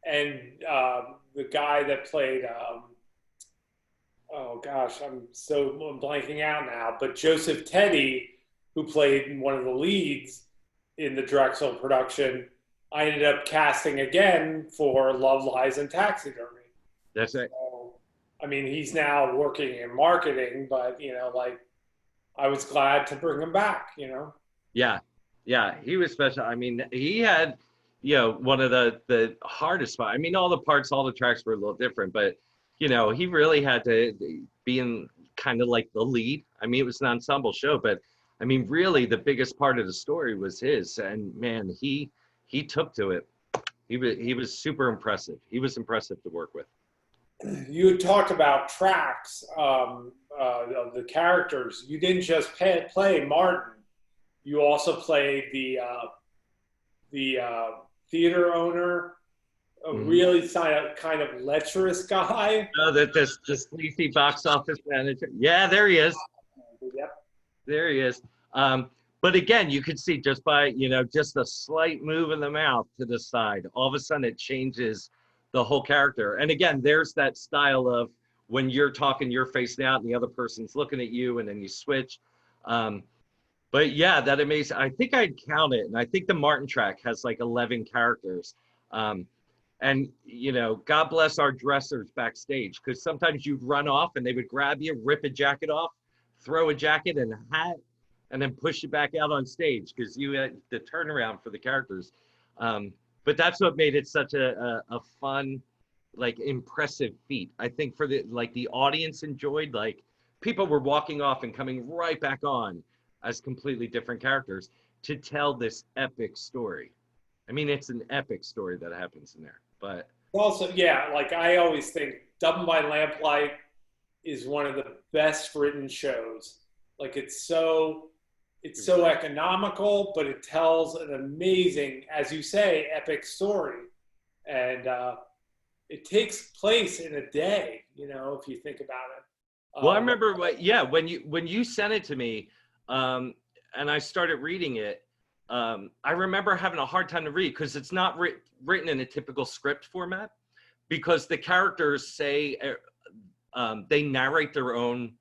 And the guy that played, oh gosh, I'm blanking out now, but Joseph Teddy, who played one of the leads in the Drexel production, I ended up casting again for Love, Lies, and Taxidermy. That's it. So, I mean, he's now working in marketing, but, like, I was glad to bring him back, Yeah, he was special. I mean, he had, one of the hardest parts. I mean, all the tracks were a little different, but, he really had to be in kind of like the lead. I mean, it was an ensemble show, but I mean, really, the biggest part of the story was his, and man, he took to it. He was super impressive. He was impressive to work with. You had talked about tracks of the characters. You didn't just play Martin. You also played the theater owner, a really kind of lecherous guy. Oh, that the sleazy box office manager. Yeah, there he is. Yep. There he is. But again, you could see just by, just a slight move of the mouth to the side, all of a sudden it changes the whole character. And again, there's that style of when you're talking, you're facing out and the other person's looking at you and then you switch. But yeah, that amazing. I think I'd count it. And I think the Martin track has like 11 characters. And, God bless our dressers backstage, because sometimes you'd run off and they would grab you, rip a jacket off, throw a jacket and a hat, and then push you back out on stage because you had the turnaround for the characters. But that's what made it such a fun, like impressive feat. I think for the audience enjoyed, like people were walking off and coming right back on as completely different characters to tell this epic story. I mean, it's an epic story that happens in there, but Also, yeah, like I always think Dubbing by Lamplight is one of the best written shows. Like it's so economical, but it tells an amazing, as you say, epic story. And it takes place in a day, if you think about it. Well, I remember when you sent it to me, and I started reading it, I remember having a hard time to read because it's not written in a typical script format, because the characters say they narrate their own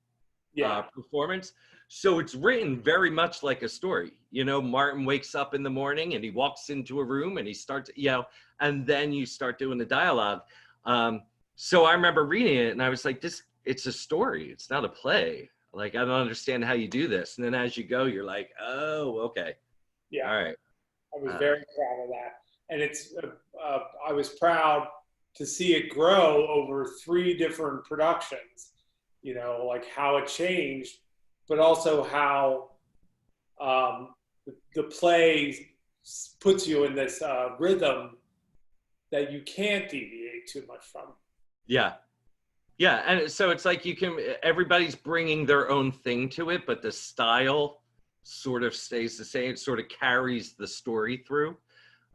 performance. So it's written very much like a story. Martin wakes up in the morning and he walks into a room and he starts, and then you start doing the dialogue. So I remember reading it and I was like, it's a story. It's not a play. Like, I don't understand how you do this. And then as you go, you're like, oh, okay. Yeah. All right. I was very proud of that. And I was proud to see it grow over 3 different productions, like how it changed, but also how the play puts you in this rhythm that you can't deviate too much from. Yeah. Yeah. And so it's like everybody's bringing their own thing to it, but the style sort of stays the same. It sort of carries the story through,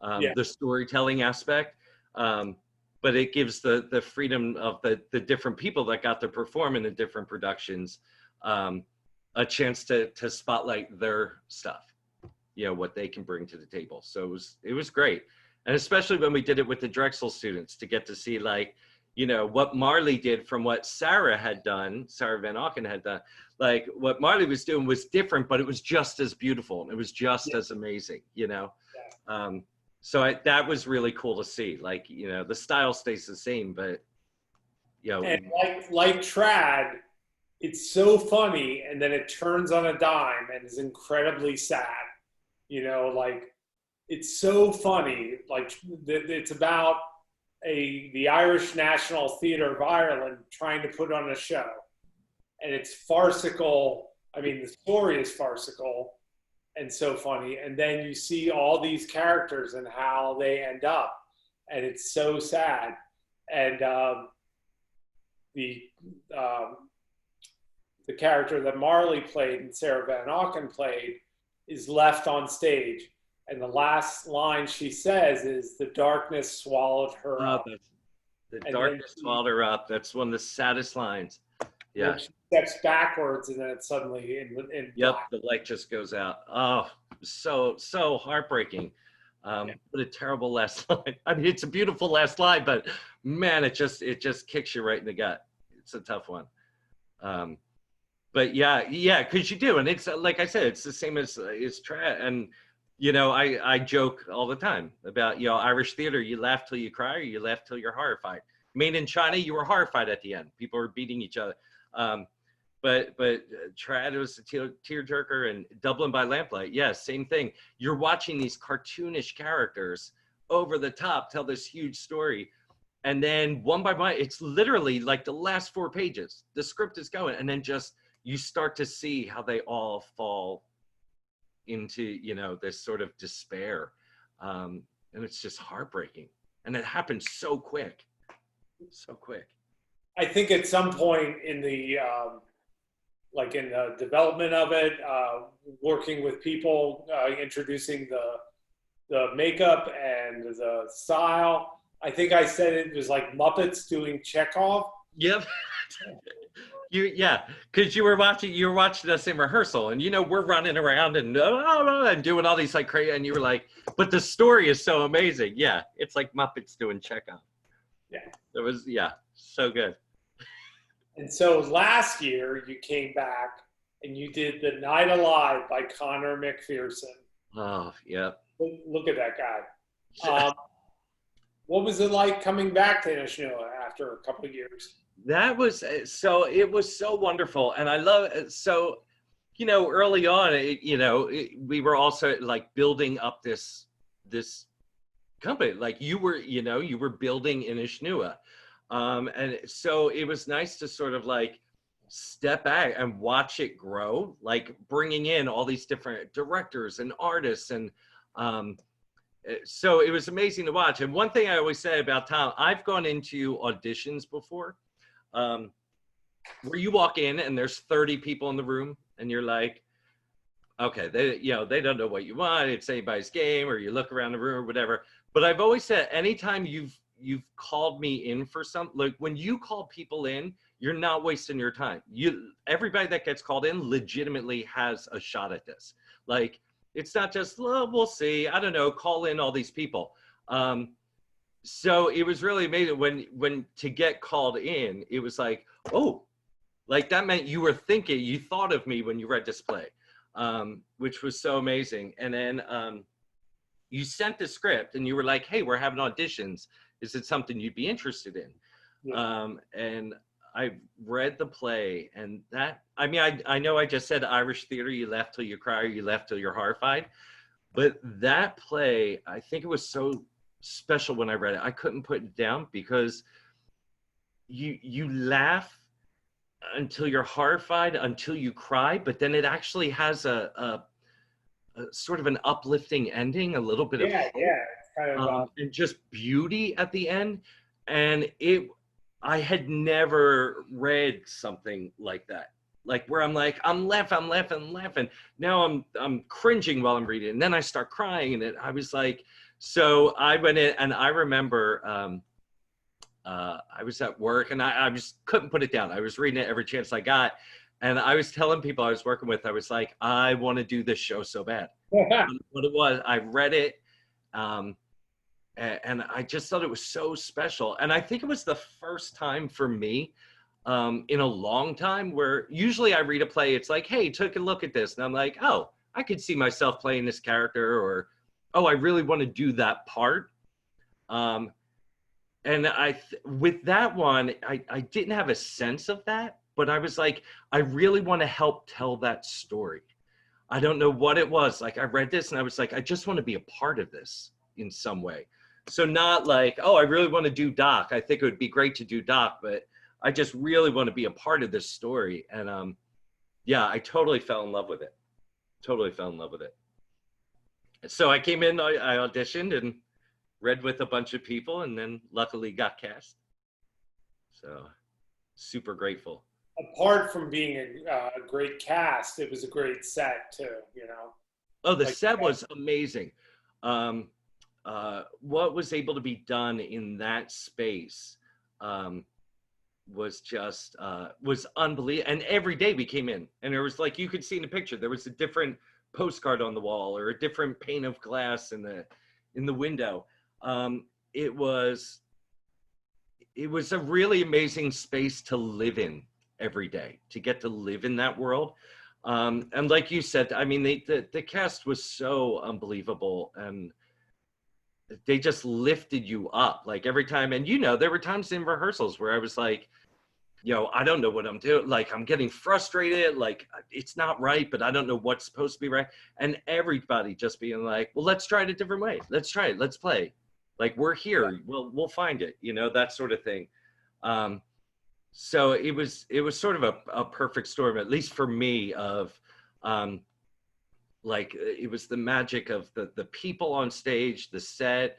the storytelling aspect. But it gives the freedom of the different people that got to perform in the different productions a chance to spotlight their stuff, what they can bring to the table. So it was great. And especially when we did it with the Drexel students, to get to see what Marley did from what Sarah Van Auken had done. Like what Marley was doing was different, but it was just as beautiful. And it was just as amazing, So that was really cool to see. Like, the style stays the same, but, And like Trad, it's so funny, and then it turns on a dime and is incredibly sad. Like it's so funny. Like it's about the Irish National Theatre of Ireland trying to put on a show, and it's farcical. I mean, the story is farcical and so funny, and then you see all these characters and how they end up, and it's so sad. And the character that Marley played and Sarah Van Auken played is left on stage. And the last line she says is, "The darkness swallowed her up." The darkness swallowed her up. That's one of the saddest lines. Yeah. She steps backwards and then it's suddenly in Yep, black. the light just goes out. Oh, so heartbreaking. What a terrible last line. I mean, it's a beautiful last line, but man, it just kicks you right in the gut. It's a tough one. But yeah, because you do, and it's like I said, it's the same as Trad. And I joke all the time about Irish theater. You laugh till you cry, or you laugh till you're horrified. Made in China, you were horrified at the end. People were beating each other. But Trad was a tearjerker, and Dublin by Lamplight, same thing. You're watching these cartoonish characters over the top tell this huge story, and then one by one, it's literally like the last 4 pages. The script is going, and then just you start to see how they all fall into, you know, this sort of despair. And it's just heartbreaking. And it happened so quick, so quick. I think at some point in the like in the development of it, working with people, introducing the makeup and the style. I think I said it was like Muppets doing Chekhov. Yep. Yeah, because you were watching us in rehearsal, and you know we're running around and doing all these like crazy, and you were like, but the story is so amazing. Yeah, it's like Muppets doing Chekhov. Yeah, it was so good. And so last year you came back and you did The Night Alive by Connor McPherson. Oh, yeah. Look at that guy. What was it like coming back to Inishnoa after a couple of years? That was it was so wonderful. And I love it. So, you know, early on, we were also like building up this company. Like you were building Inishnoa. And so it was nice to sort of like step back and watch it grow, like bringing in all these different directors and artists. And so it was amazing to watch. And one thing I always say about Tom, I've gone into auditions before where you walk in and there's 30 people in the room and you're like, okay, they don't know what you want. It's anybody's game, or you look around the room or whatever. But I've always said, anytime you've called me in for something, like when you call people in, you're not wasting your time. Everybody that gets called in legitimately has a shot at this. Like, it's not just, well, we'll see, I don't know, call in all these people. So it was really amazing when to get called in, it was like, oh, like that meant you thought of me when you read this play, which was so amazing. And then you sent the script and you were like, hey, we're having auditions. Is it something you'd be interested in? Yeah. And I read the play, and that, I mean, I know I just said Irish theater, you laugh till you cry, or you laugh till you're horrified. But that play, I think it was so special when I read it. I couldn't put it down because you laugh until you're horrified, until you cry, but then it actually has a sort of an uplifting ending, a little bit of hope, it's kind of and just beauty at the end. And I had never read something like that, like where I'm like, I'm laughing. Now I'm cringing while I'm reading, and then I start crying, and I was like, so I went in, and I remember I was at work, and I just couldn't put it down. I was reading it every chance I got. And I was telling people I was working with, I was like, I want to do this show so bad. What it was, I read it, and I just thought it was so special. And I think it was the first time for me in a long time where usually I read a play, it's like, hey, take a look at this. And I'm like, oh, I could see myself playing this character, or, oh, I really want to do that part. And with that one, I didn't have a sense of that. But I was like, I really want to help tell that story. I don't know what it was. Like, I read this and I was like, I just want to be a part of this in some way. So not like, oh, I really want to do Doc. I think it would be great to do Doc, but I just really want to be a part of this story. And yeah, I totally fell in love with it. So I came in, I auditioned and read with a bunch of people, and then luckily got cast. So super grateful. Apart from being a great cast, it was a great set too, you know? Oh, the set was amazing. What was able to be done in that space was just, was unbelievable. And every day we came in, and there was, like, you could see in the picture, there was a different postcard on the wall or a different pane of glass in the window. It was a really amazing space to live in every day, to get to live in that world. And like you said, I mean, the cast was so unbelievable, and they just lifted you up like every time. And, you know, there were times in rehearsals where I was like, I don't know what I'm doing. Like, I'm getting frustrated. Like, it's not right, but I don't know what's supposed to be right. And everybody just being like, well, let's try it a different way. Let's try it. Let's play. Like, we're here. We'll find it, that sort of thing. So it was sort of a perfect storm, at least for me, of like it was the magic of the people on stage, the set,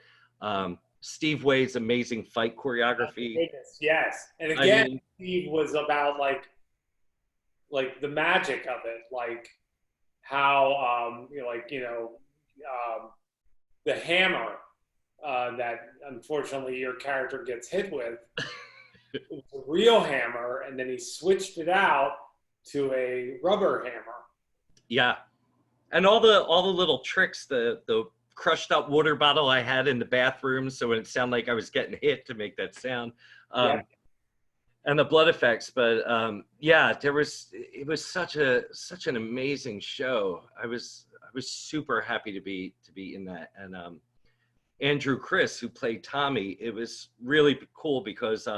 Steve Wade's amazing fight choreography. Goodness, yes. And I again, mean, Steve was about like the magic of it, like how the hammer that unfortunately your character gets hit with. It was a real hammer, and then he switched it out to a rubber hammer. yeah, and all the little tricks, the crushed up water bottle I had in the bathroom, so it sounded like I was getting hit to make that sound. Yeah. And the blood effects. But yeah, it was such an amazing show. I was super happy to be in that. And Andrew Chris, who played Tommy, it was really cool because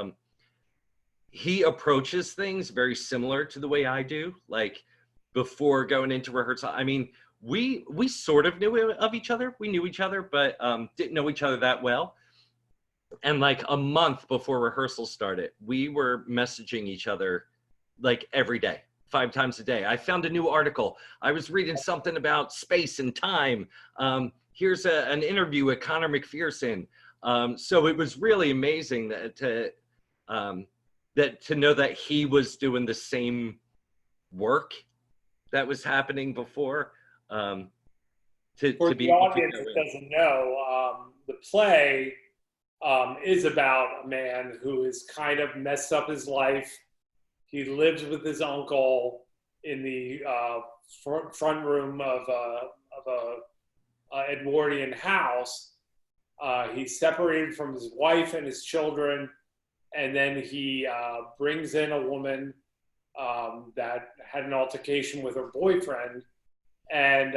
he approaches things very similar to the way I do. Like before going into rehearsal, I mean, we sort of knew of each other. We knew each other, but didn't know each other that well. And like a month before rehearsal started, we were messaging each other like every day, 5 times a day. I found a new article. I was reading something about space and time. Here's an interview with Connor McPherson. So it was really amazing to know that he was doing the same work that was happening before. For To the be audience that doesn't know, the play is about a man who has kind of messed up his life. He lives with his uncle in the front room of a Edwardian house. He's separated from his wife and his children, and then he brings in a woman that had an altercation with her boyfriend, and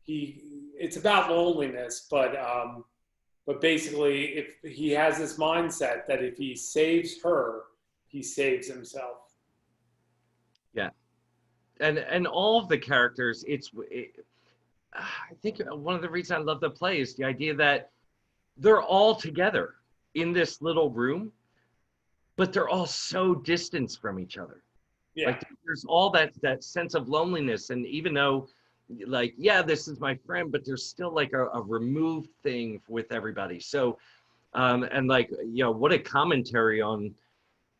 it's about loneliness, but basically, if he has this mindset that if he saves her, he saves himself. Yeah, and all of the characters, I think one of the reasons I love the play is the idea that they're all together in this little room, but they're all so distant from each other. Yeah. Like there's all that sense of loneliness, and even though, like, yeah, this is my friend, but there's still like a removed thing with everybody. So, and like, you know, what a commentary on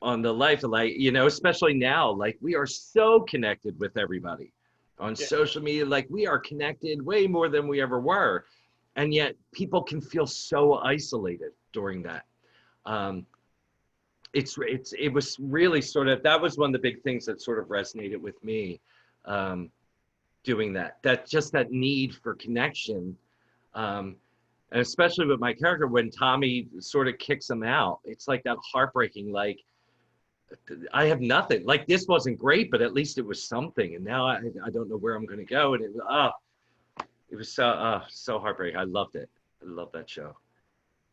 the life of, like, you know, especially now, like we are so connected with everybody on social media. Like we are connected way more than we ever were, and yet people can feel so isolated during that. It was really sort of, that was one of the big things that sort of resonated with me, doing that just that need for connection, and especially with my character when Tommy sort of kicks him out. It's like that heartbreaking, like I have nothing. Like this wasn't great, but at least it was something, and now I don't know where I'm going to go. And it was so heartbreaking. I loved it. I love that show.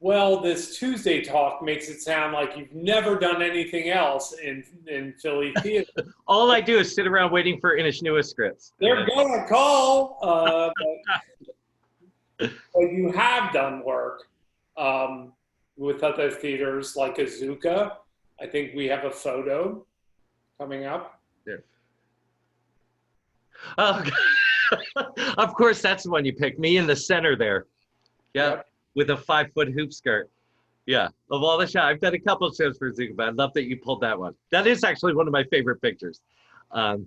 Well, this Tuesday talk makes it sound like you've never done anything else in Philly theater. All I do is sit around waiting for Inishnuwa scripts. They're going to call, but you have done work with other theaters like Azuka. I think we have a photo coming up. There. Oh, of course, that's the one you picked. Me in the center there. Yeah. Yep. With a 5-foot hoop skirt. Yeah, of all the shows, I've done a couple of shows for Azuka, but I love that you pulled that one. That is actually one of my favorite pictures. But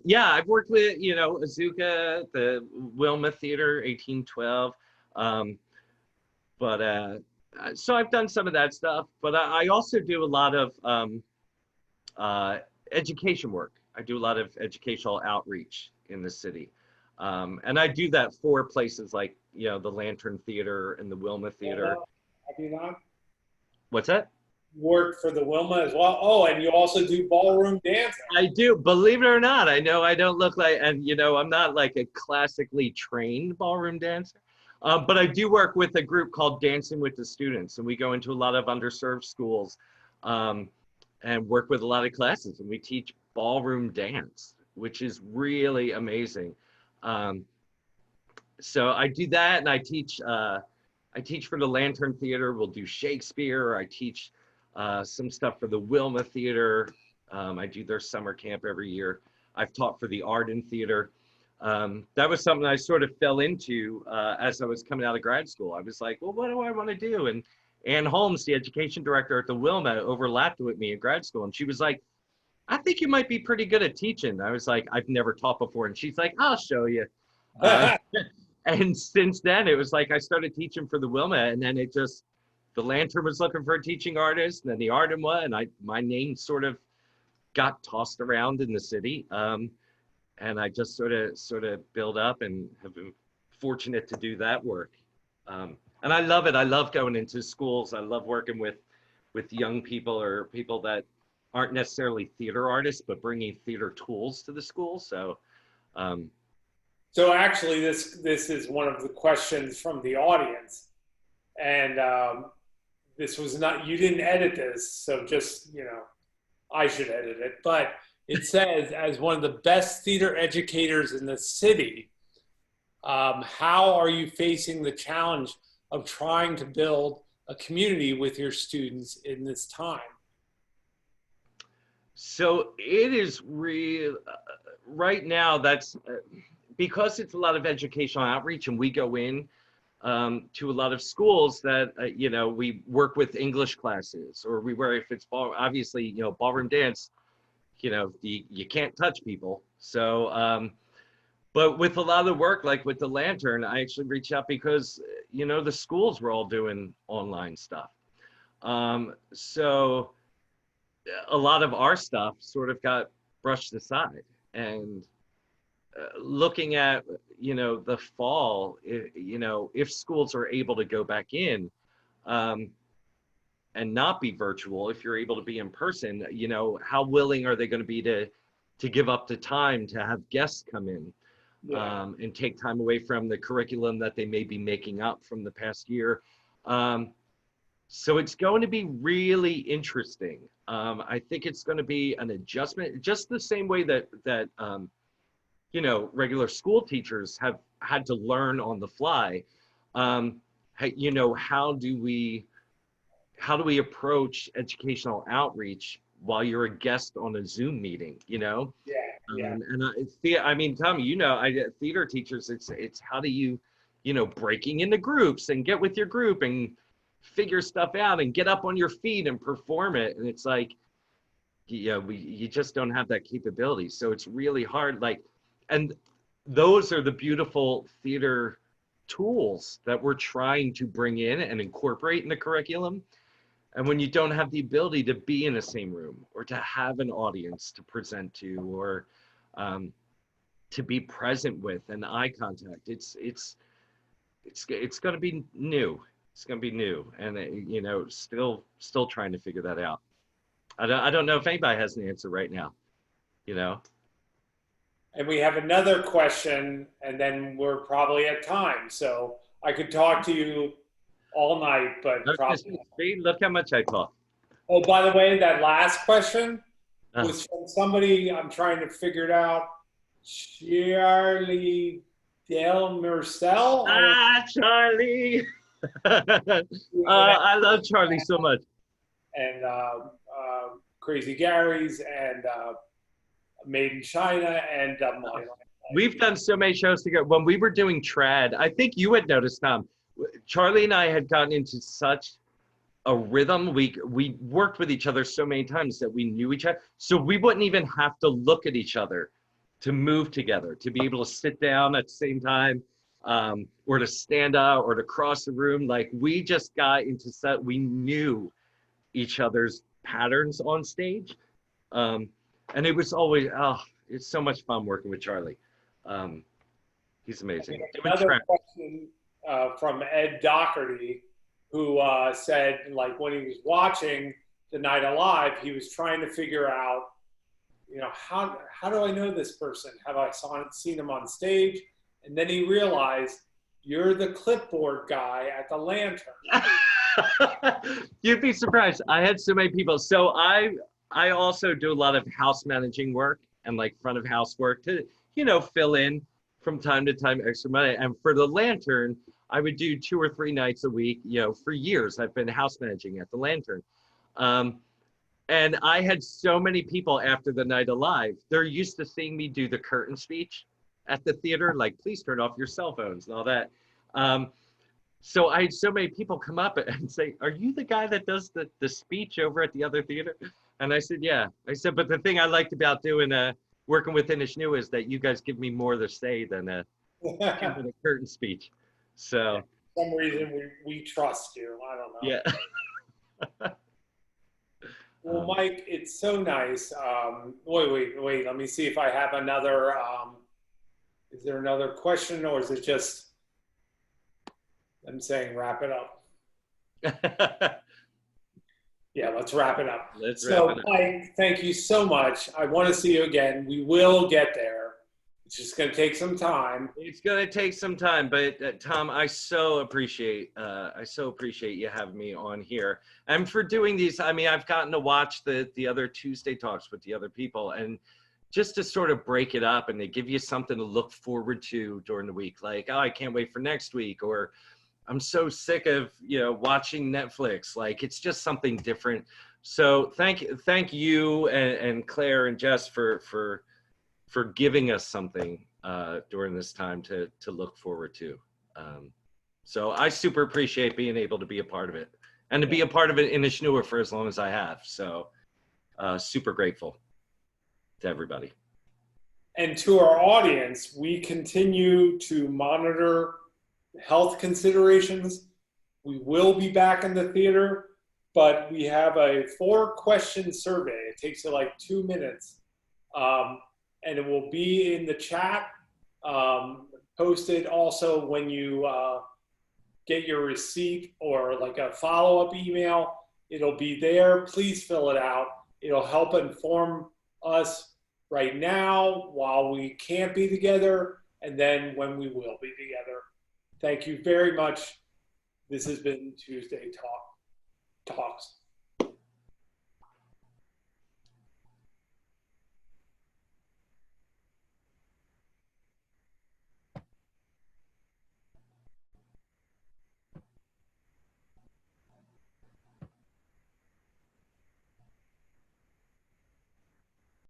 yeah, I've worked with, you know, Azuka, the Wilma Theater, 1812. So I've done some of that stuff, but I also do a lot of education work. I do a lot of educational outreach in the city. And I do that for places like, you know, the Lantern Theater and the Wilma Theater. Have you not? What's that? Worked for the Wilma as well. Oh, and you also do ballroom dancing. I do, believe it or not. I know I don't look like, and you know, I'm not like a classically trained ballroom dancer, but I do work with a group called Dancing with the Students, and we go into a lot of underserved schools, and work with a lot of classes, and we teach ballroom dance, which is really amazing. So I do that, and I teach for the Lantern Theater. We'll do Shakespeare. I teach some stuff for the Wilma Theater. I do their summer camp every year. I've taught for the art and theater. That was something I sort of fell into as I was coming out of grad school. I was like, well, what do I want to do? And Ann Holmes, the education director at the Wilma, overlapped with me in grad school. And she was like, I think you might be pretty good at teaching. I was like, I've never taught before. And she's like, I'll show you. And since then, it was like I started teaching for the Wilma, and then it just, the Lantern was looking for a teaching artist, and then the Ardemwa, and my name sort of got tossed around in the city. And I just sort of built up and have been fortunate to do that work. And I love it. I love going into schools. I love working with young people or people that aren't necessarily theater artists, but bringing theater tools to the school. So, so actually, this is one of the questions from the audience, and this was not, you didn't edit this, so just, you know, I should edit it, but it says, as one of the best theater educators in the city, how are you facing the challenge of trying to build a community with your students in this time? So it is real right now. That's because it's a lot of educational outreach, and we go in to a lot of schools that you know, we work with English classes, or we work, if it's obviously, you know, ballroom dance, you know, you can't touch people. So, but with a lot of the work, like with the Lantern, I actually reached out because, you know, the schools were all doing online stuff. So a lot of our stuff sort of got brushed aside. And looking at, you know, the fall, you know, if schools are able to go back in, and not be virtual, if you're able to be in person, you know, how willing are they going to be to give up the time to have guests come in, and take time away from the curriculum that they may be making up from the past year. So it's going to be really interesting. I think it's going to be an adjustment, just the same way that you know, regular school teachers have had to learn on the fly. You know, how do we approach educational outreach while you're a guest on a Zoom meeting, you know? Yeah. I mean, Tommy, you know, theater teachers, it's how do you, you know, breaking into groups and get with your group and figure stuff out and get up on your feet and perform it. And it's like, yeah, you just don't have that capability. So it's really hard. Like, and those are the beautiful theater tools that we're trying to bring in and incorporate in the curriculum. And when you don't have the ability to be in the same room, or to have an audience to present to, or to be present with, and eye contact, it's going to be new. It's going to be new, and you know, still trying to figure that out. I don't know if anybody has an answer right now, you know. And we have another question, and then we're probably at time. So I could talk to you all night, but probably. Look how much I talk. Oh, by the way, that last question was from somebody, I'm trying to figure it out. Charlie Del Mercel. Charlie. I love Charlie so much. And Crazy Gary's, and Made in China, and we've done so many shows together. When we were doing trad, I think you had noticed, Tom, Charlie and I had gotten into such a rhythm. We worked with each other so many times that we knew each other, so we wouldn't even have to look at each other to move together, to be able to sit down at the same time, or to stand up, or to cross the room. Like, we just got into set. We knew each other's patterns on stage. And it was always, it's so much fun working with Charlie. He's amazing. Another question from Ed Doherty, who said, like, when he was watching the Night Alive, he was trying to figure out, you know, how do I know this person? Have I seen him on stage? And then he realized, you're the clipboard guy at the Lantern. You'd be surprised. I had so many people. So I also do a lot of house managing work and like front of house work to, you know, fill in from time to time extra money. And for the Lantern, I would do 2 or 3 nights a week. You know, for years I've been house managing at the Lantern. And I had so many people after the night of live, they're used to seeing me do the curtain speech at the theater, like, please turn off your cell phones and all that. Um, so I had so many people come up and say, are you the guy that does the speech over at the other theater? And I said, yeah. I said, but the thing I liked about doing working with Inishnu is that you guys give me more to say than giving a curtain speech. Yeah, So for some reason we trust you. I don't know. yeah. Well, Mike, it's so nice. Wait. Let me see if I have another. Is there another question, or is it just I'm saying wrap it up? Yeah, let's wrap it up. Let's wrap So, it up. Mike, thank you so much. I want to see you again. We will get there. It's just going to take some time. It's gonna take some time, but Tom, I so appreciate you having me on here and for doing these. I mean, I've gotten to watch the other Tuesday talks with the other people, and just to sort of break it up and to give you something to look forward to during the week. Like, oh, I can't wait for next week, or I'm so sick of watching Netflix. Like, it's just something different. So thank you and Claire and Jess for giving us something during this time to look forward to. So I super appreciate being able to be a part of it and to be a part of it in Ishnua for as long as I have. So super grateful to everybody. And to our audience, we continue to monitor health considerations. We will be back in the theater, but we have a 4-question survey. It takes like 2 minutes. And it will be in the chat, posted also when you get your receipt or like a follow-up email. It'll be there. Please fill it out. It'll help inform us right now while we can't be together, and then when we will be together. Thank you very much. This has been Tuesday Talks.